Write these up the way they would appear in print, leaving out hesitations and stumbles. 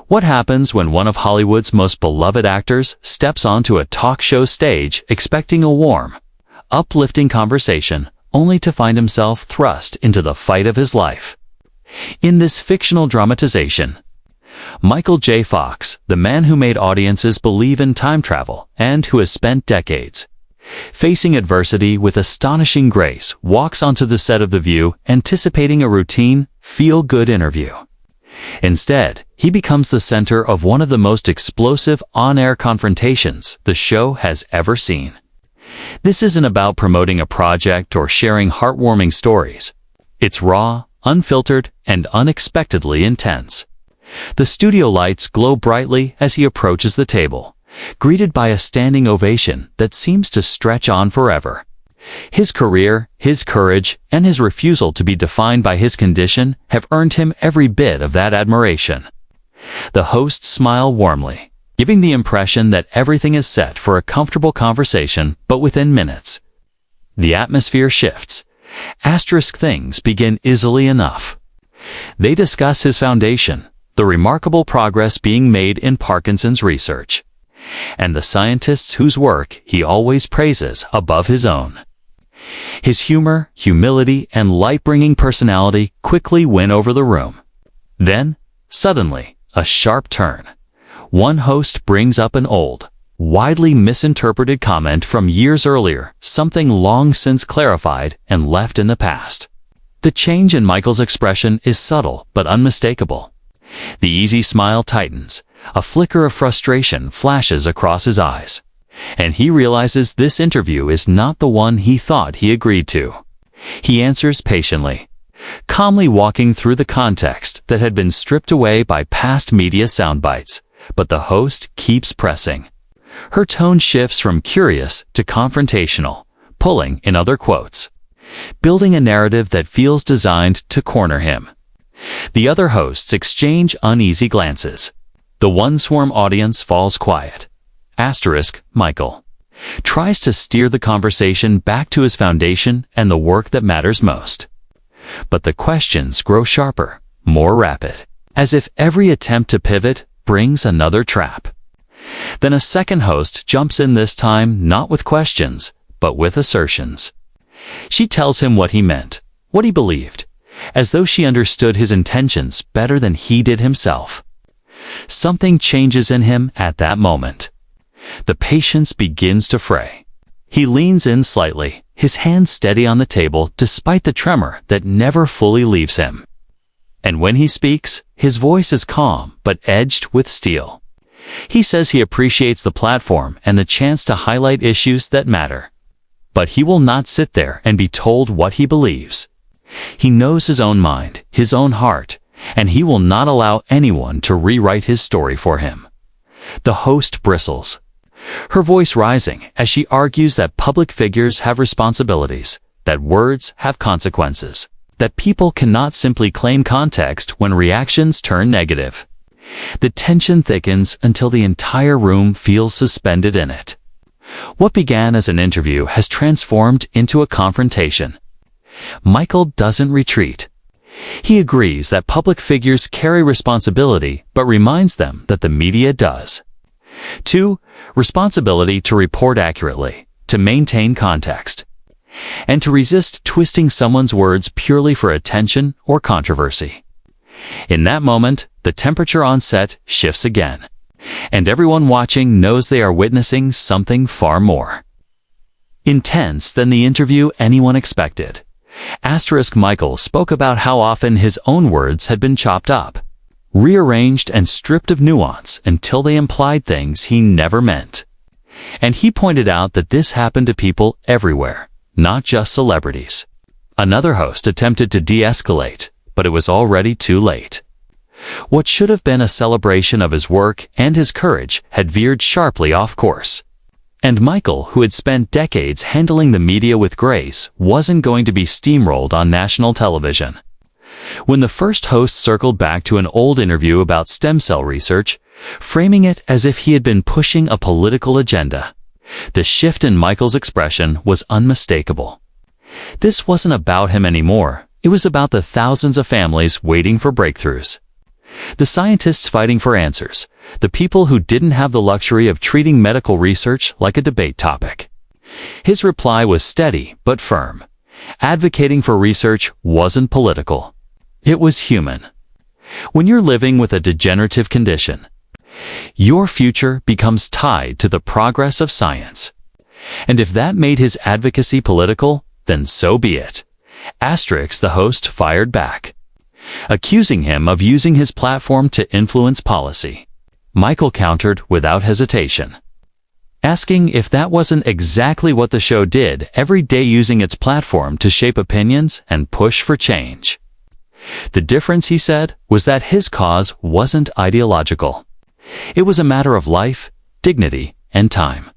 What happens when one of Hollywood's most beloved actors steps onto a talk show stage expecting a warm, uplifting conversation, only to find himself thrust into the fight of his life? In this fictional dramatization, Michael J. Fox, the man who made audiences believe in time travel and who has spent decades facing adversity with astonishing grace, walks onto the set of The View anticipating a routine, feel-good interview. Instead, he becomes the center of one of the most explosive on-air confrontations the show has ever seen. This isn't about promoting a project or sharing heartwarming stories. It's raw, unfiltered, and unexpectedly intense. The studio lights glow brightly as he approaches the table, greeted by a standing ovation that seems to stretch on forever. His career, his courage, and his refusal to be defined by his condition have earned him every bit of that admiration. The hosts smile warmly, giving the impression that everything is set for a comfortable conversation, but within minutes, the atmosphere shifts. Things begin easily enough. They discuss his foundation, the remarkable progress being made in Parkinson's research, and the scientists whose work he always praises above his own. His humor, humility, and light-bringing personality quickly win over the room. Then, suddenly, a sharp turn. One host brings up an old, widely misinterpreted comment from years earlier, something long since clarified and left in the past. The change in Michael's expression is subtle but unmistakable. The easy smile tightens, a flicker of frustration flashes across his eyes, and he realizes this interview is not the one he thought he agreed to. He answers patiently, calmly walking through the context that had been stripped away by past media soundbites, but the host keeps pressing. Her tone shifts from curious to confrontational, pulling in other quotes, building a narrative that feels designed to corner him. The other hosts exchange uneasy glances. The one-swarm audience falls quiet. Michael tries to steer the conversation back to his foundation and the work that matters most. But the questions grow sharper, more rapid, as if every attempt to pivot brings another trap. Then a second host jumps in, this time not with questions, but with assertions. She tells him what he meant, what he believed, as though she understood his intentions better than he did himself. Something changes in him at that moment. The patience begins to fray. He leans in slightly, his hands steady on the table despite the tremor that never fully leaves him. And when he speaks, his voice is calm but edged with steel. He says he appreciates the platform and the chance to highlight issues that matter. But he will not sit there and be told what he believes. He knows his own mind, his own heart, and he will not allow anyone to rewrite his story for him. The host bristles, her voice rising as she argues that public figures have responsibilities, that words have consequences, that people cannot simply claim context when reactions turn negative. The tension thickens until the entire room feels suspended in it. What began as an interview has transformed into a confrontation. Michael doesn't retreat. He agrees that public figures carry responsibility, but reminds them that the media does. 2. Responsibility to report accurately, to maintain context, and to resist twisting someone's words purely for attention or controversy. In that moment, the temperature on set shifts again, and everyone watching knows they are witnessing something far more intense than the interview anyone expected. Michael spoke about how often his own words had been chopped up, rearranged and stripped of nuance until they implied things he never meant. And he pointed out that this happened to people everywhere, not just celebrities. Another host attempted to de-escalate, but it was already too late. What should have been a celebration of his work and his courage had veered sharply off course. And Michael, who had spent decades handling the media with grace, wasn't going to be steamrolled on national television. When the first host circled back to an old interview about stem cell research, framing it as if he had been pushing a political agenda, the shift in Michael's expression was unmistakable. This wasn't about him anymore. It was about the thousands of families waiting for breakthroughs. The scientists fighting for answers, the people who didn't have the luxury of treating medical research like a debate topic. His reply was steady but firm. Advocating for research wasn't political. It was human. When you're living with a degenerative condition, your future becomes tied to the progress of science. And if that made his advocacy political, then so be it. Asterisk, the host fired back, accusing him of using his platform to influence policy. Michael countered without hesitation, asking if that wasn't exactly what the show did every day, using its platform to shape opinions and push for change. The difference, he said, was that his cause wasn't ideological. It was a matter of life, dignity, and time.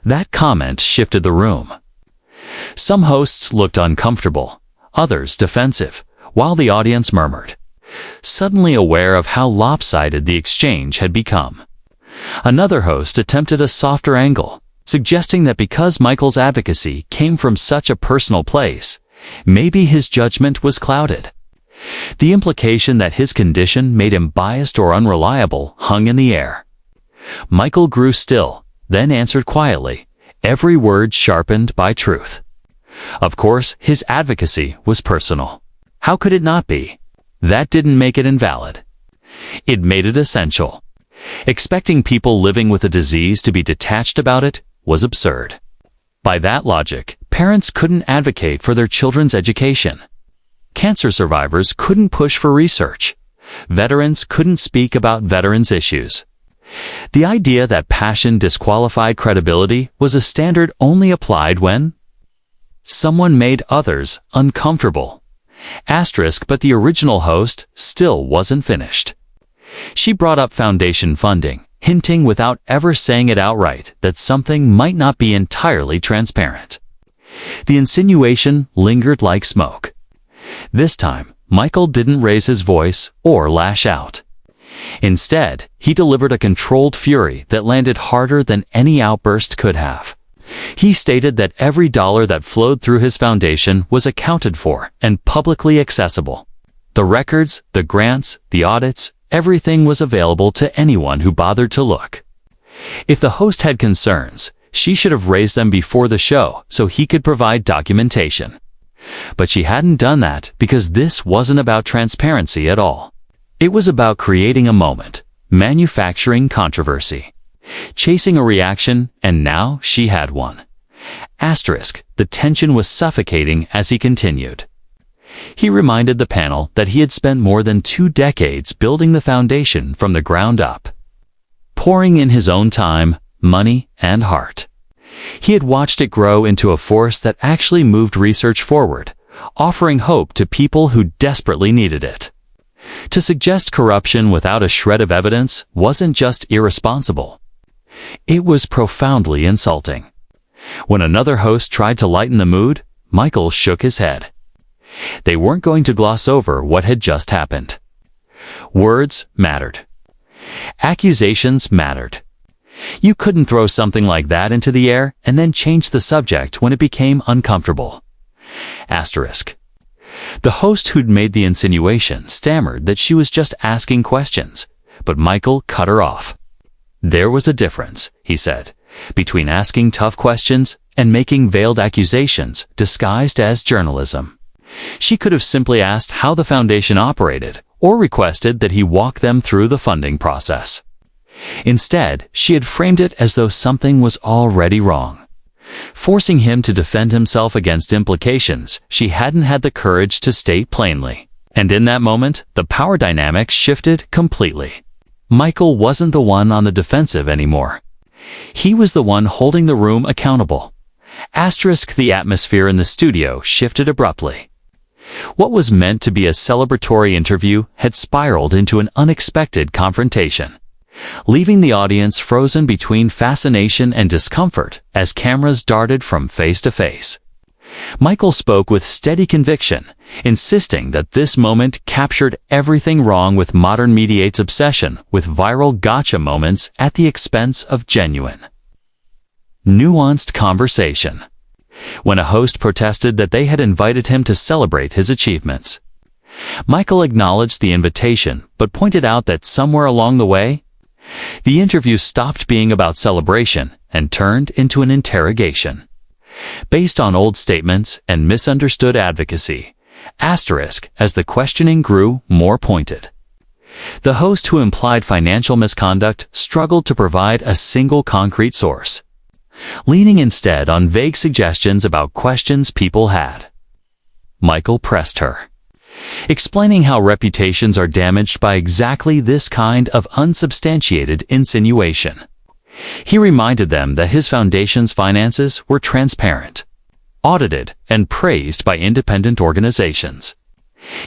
That comment shifted the room. Some hosts looked uncomfortable, others defensive, while the audience murmured, suddenly aware of how lopsided the exchange had become. Another host attempted a softer angle, suggesting that because Michael's advocacy came from such a personal place, maybe his judgment was clouded. The implication that his condition made him biased or unreliable hung in the air. Michael grew still, then answered quietly, every word sharpened by truth. Of course, his advocacy was personal. How could it not be? That didn't make it invalid. It made it essential. Expecting people living with a disease to be detached about it was absurd. By that logic, parents couldn't advocate for their children's education. Cancer survivors couldn't push for research. Veterans couldn't speak about veterans' issues. The idea that passion disqualified credibility was a standard only applied when someone made others uncomfortable. Asterisk, but the original host still wasn't finished. She brought up foundation funding, hinting without ever saying it outright that something might not be entirely transparent. The insinuation lingered like smoke. This time, Michael didn't raise his voice or lash out. Instead, he delivered a controlled fury that landed harder than any outburst could have. He stated that every dollar that flowed through his foundation was accounted for and publicly accessible. The records, the grants, the audits, everything was available to anyone who bothered to look. If the host had concerns, she should have raised them before the show so he could provide documentation. But she hadn't done that because this wasn't about transparency at all. It was about creating a moment, manufacturing controversy, chasing a reaction, and now she had one. Asterisk, the tension was suffocating as he continued. He reminded the panel that he had spent more than 2 decades building the foundation from the ground up, pouring in his own time, money, and heart. He had watched it grow into a force that actually moved research forward, offering hope to people who desperately needed it. To suggest corruption without a shred of evidence wasn't just irresponsible. It was profoundly insulting. When another host tried to lighten the mood, Michael shook his head. They weren't going to gloss over what had just happened. Words mattered. Accusations mattered. You couldn't throw something like that into the air and then change the subject when it became uncomfortable. Asterisk. The host who'd made the insinuation stammered that she was just asking questions, but Michael cut her off. There was a difference, he said, between asking tough questions and making veiled accusations disguised as journalism. She could have simply asked how the foundation operated or requested that he walk them through the funding process. Instead, she had framed it as though something was already wrong, forcing him to defend himself against implications she hadn't had the courage to state plainly. And in that moment, the power dynamic shifted completely. Michael wasn't the one on the defensive anymore. He was the one holding the room accountable. Asterisk, the atmosphere in the studio shifted abruptly. What was meant to be a celebratory interview had spiraled into an unexpected confrontation, leaving the audience frozen between fascination and discomfort as cameras darted from face to face. Michael spoke with steady conviction, insisting that this moment captured everything wrong with modern media's obsession with viral gotcha moments at the expense of genuine, nuanced conversation. When a host protested that they had invited him to celebrate his achievements, Michael acknowledged the invitation, but pointed out that somewhere along the way, the interview stopped being about celebration and turned into an interrogation. Based on old statements and misunderstood advocacy, asterisk, as the questioning grew more pointed. The host, who implied financial misconduct, struggled to provide a single concrete source, leaning instead on vague suggestions about questions people had. Michael pressed her, explaining how reputations are damaged by exactly this kind of unsubstantiated insinuation. He reminded them that his foundation's finances were transparent, audited, and praised by independent organizations.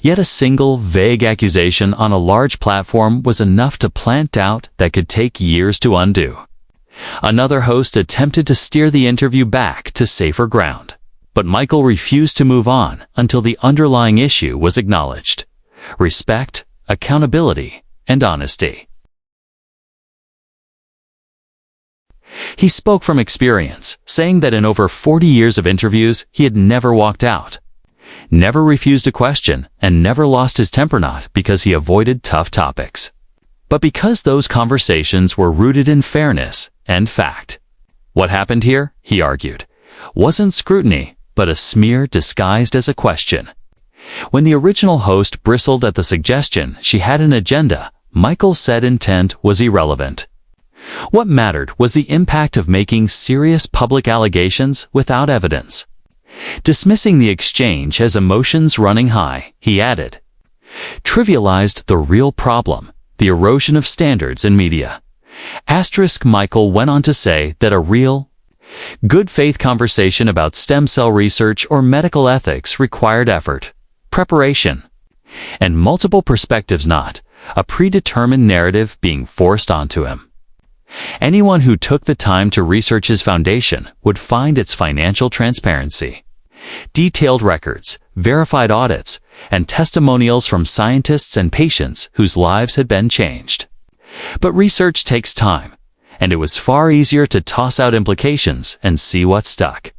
Yet a single vague accusation on a large platform was enough to plant doubt that could take years to undo. Another host attempted to steer the interview back to safer ground, but Michael refused to move on until the underlying issue was acknowledged: respect, accountability, and honesty. He spoke from experience, saying that in over 40 years of interviews, he had never walked out, never refused a question, and never lost his temper, not because he avoided tough topics, but because those conversations were rooted in fairness and fact. What happened here, he argued, wasn't scrutiny, but a smear disguised as a question. When the original host bristled at the suggestion she had an agenda, Michael said intent was irrelevant. What mattered was the impact of making serious public allegations without evidence. Dismissing the exchange as emotions running high, he added, trivialized the real problem, the erosion of standards in media. Michael went on to say that a real, good faith conversation about stem cell research or medical ethics required effort, preparation, and multiple perspectives, not a predetermined narrative being forced onto him. Anyone who took the time to research his foundation would find its financial transparency, detailed records, verified audits, and testimonials from scientists and patients whose lives had been changed. But research takes time, and it was far easier to toss out implications and see what stuck.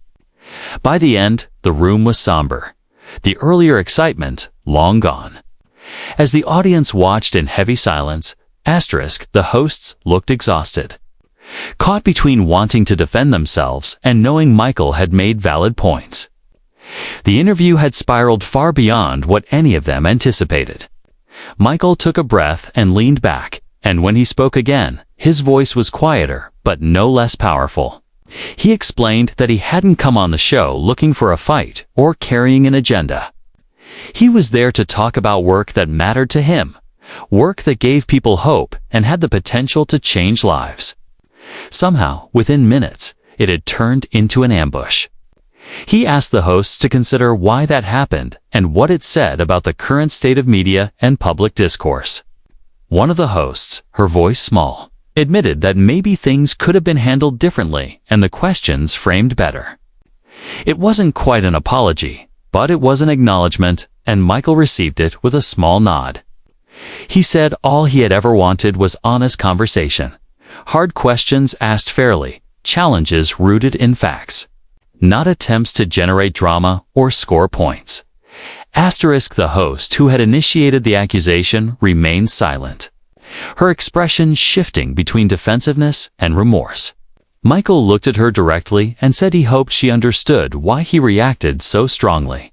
By the end, the room was somber, the earlier excitement long gone. As the audience watched in heavy silence, the hosts looked exhausted, caught between wanting to defend themselves and knowing Michael had made valid points. The interview had spiraled far beyond what any of them anticipated. Michael took a breath and leaned back, and when he spoke again, his voice was quieter but no less powerful. He explained that he hadn't come on the show looking for a fight or carrying an agenda. He was there to talk about work that mattered to him, work that gave people hope and had the potential to change lives. Somehow, within minutes, it had turned into an ambush. He asked the hosts to consider why that happened and what it said about the current state of media and public discourse. One of the hosts, her voice small, admitted that maybe things could have been handled differently and the questions framed better. It wasn't quite an apology, but it was an acknowledgement, and Michael received it with a small nod. He said all he had ever wanted was honest conversation, hard questions asked fairly, challenges rooted in facts, not attempts to generate drama or score points. The host who had initiated the accusation remained silent, her expression shifting between defensiveness and remorse. Michael looked at her directly and said he hoped she understood why he reacted so strongly.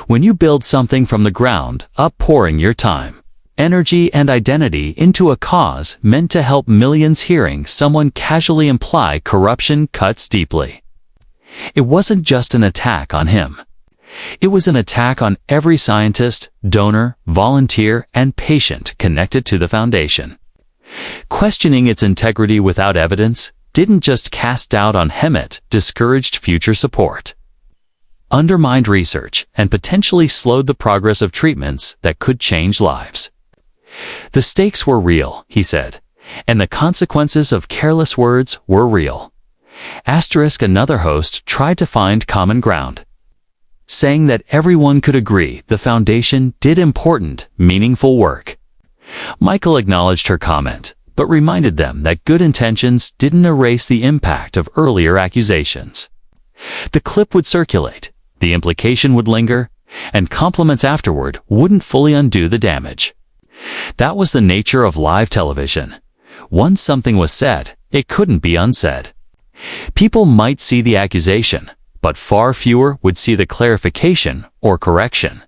When you build something from the ground up, pouring your time, energy, and identity into a cause meant to help millions, hearing someone casually imply corruption cuts deeply. It wasn't just an attack on him. It was an attack on every scientist, donor, volunteer, and patient connected to the foundation. Questioning its integrity without evidence didn't just cast doubt on him, it discouraged future support, undermined research, and potentially slowed the progress of treatments that could change lives. The stakes were real, he said, and the consequences of careless words were real. Another host tried to find common ground, saying that everyone could agree the foundation did important, meaningful work. Michael acknowledged her comment, but reminded them that good intentions didn't erase the impact of earlier accusations. The clip would circulate, the implication would linger, and compliments afterward wouldn't fully undo the damage. That was the nature of live television. Once something was said, it couldn't be unsaid. People might see the accusation, but far fewer would see the clarification or correction.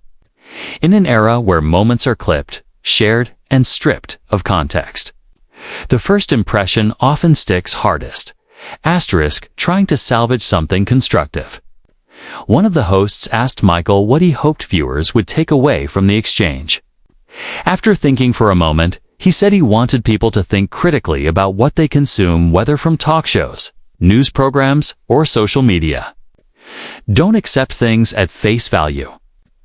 In an era where moments are clipped, shared, and stripped of context, the first impression often sticks hardest. Asterisk trying to salvage something constructive. One of the hosts asked Michael what he hoped viewers would take away from the exchange. After thinking for a moment, he said he wanted people to think critically about what they consume, whether from talk shows, news programs, or social media. Don't accept things at face value.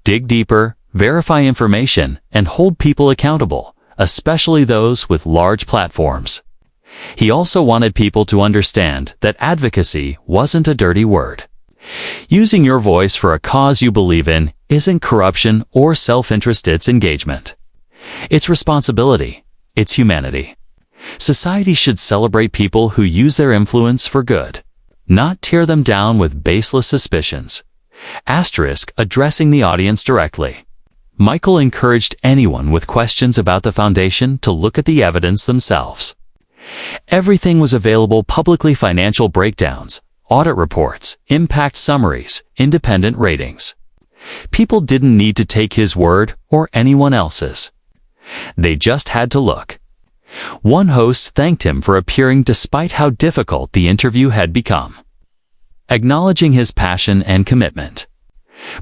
Dig deeper, verify information, and hold people accountable, especially those with large platforms. He also wanted people to understand that advocacy wasn't a dirty word. Using your voice for a cause you believe in isn't corruption or self-interest, it's engagement. It's responsibility. It's humanity. Society should celebrate people who use their influence for good, not tear them down with baseless suspicions. Asterisk addressing the audience directly. Michael encouraged anyone with questions about the foundation to look at the evidence themselves. Everything was available publicly: financial breakdowns, audit reports, impact summaries, independent ratings. People didn't need to take his word or anyone else's. They just had to look. One host thanked him for appearing despite how difficult the interview had become, acknowledging his passion and commitment.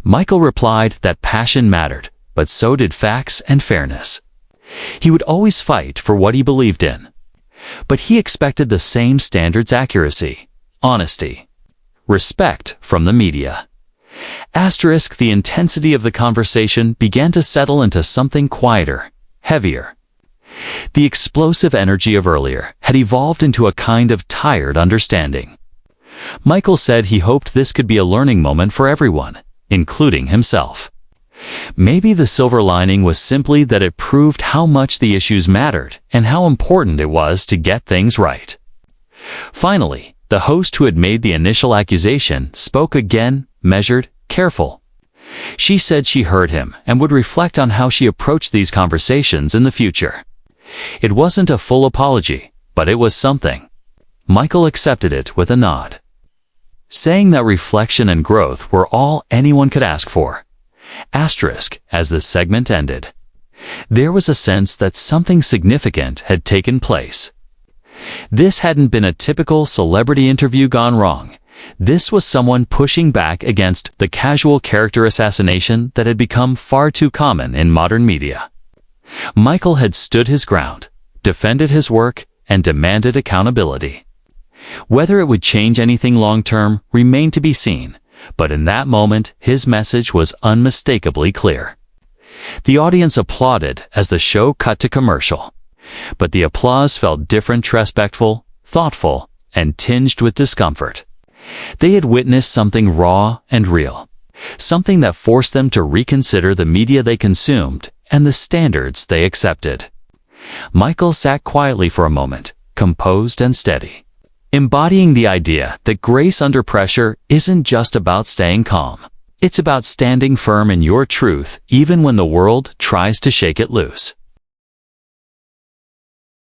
Michael replied that passion mattered, but so did facts and fairness. He would always fight for what he believed in, but he expected the same standards: accuracy, honesty, respect from the media. Asterisk the intensity of the conversation began to settle into something quieter, heavier. The explosive energy of earlier had evolved into a kind of tired understanding. Michael said he hoped this could be a learning moment for everyone, including himself. Maybe the silver lining was simply that it proved how much the issues mattered and how important it was to get things right. Finally, the host who had made the initial accusation spoke again, measured, careful. She said she heard him and would reflect on how she approached these conversations in the future. It wasn't a full apology, but it was something. Michael accepted it with a nod, saying that reflection and growth were all anyone could ask for. Asterisk as the segment ended, there was a sense that something significant had taken place. This hadn't been a typical celebrity interview gone wrong. This was someone pushing back against the casual character assassination that had become far too common in modern media. Michael had stood his ground, defended his work, and demanded accountability. Whether it would change anything long-term remained to be seen, but in that moment his message was unmistakably clear. The audience applauded as the show cut to commercial, but the applause felt different: respectful, thoughtful, and tinged with discomfort. They had witnessed something raw and real, something that forced them to reconsider the media they consumed and the standards they accepted. Michael sat quietly for a moment, composed and steady, embodying the idea that grace under pressure isn't just about staying calm. It's about standing firm in your truth even when the world tries to shake it loose.